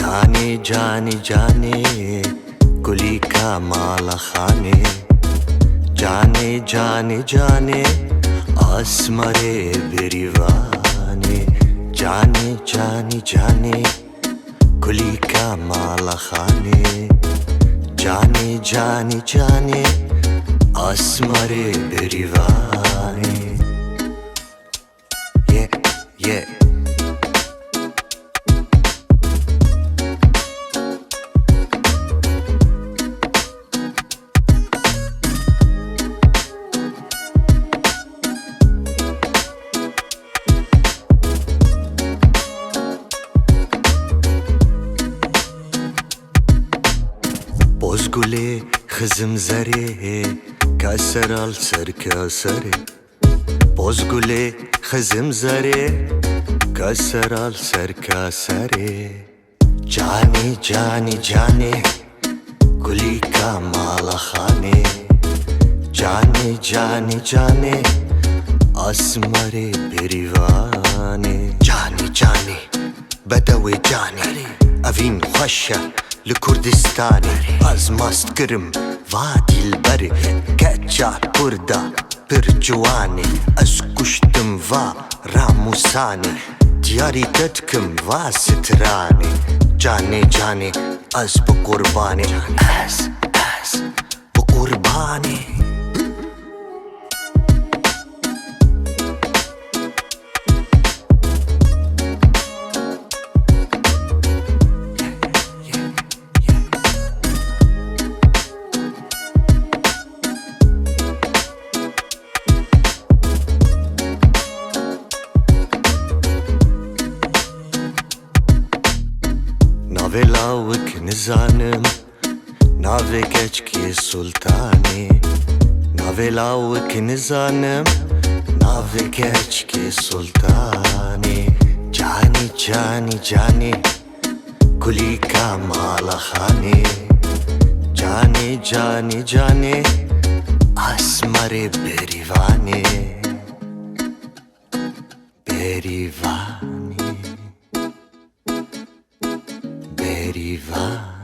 जाने जाने जाने कुली का माला खाने, जाने जाने जाने आसमरे बिरिवाने, जाने जाने जाने कुली का माला खाने, जाने जाने जाने आसमरे बिरिवाने। Yeah. Bozgule kızım zare, kaser al ser kasere. Bozgule kızım zare, kaser al ser kasere. Jani jani jani कुली का माला खाने, जाने जाने जाने आसमरे बिरिवाने. جاني جاني بدوي جاني أفين خشة لكردستاني از ماست كرم وادي البري كاتشا كردا برجواني از كشتم و راموساني دياري تتكم و ستراني. جاني جاني از بقرباني از بقرباني. Navelavık nizanım, nave geçki sultani. Navelavık nizanım, nave geçki sultani. Jani jani jani कुली का माला खाने, जाने जाने जाने आसमरे बिरिवाने, बिरिवाने, बिरिवाने.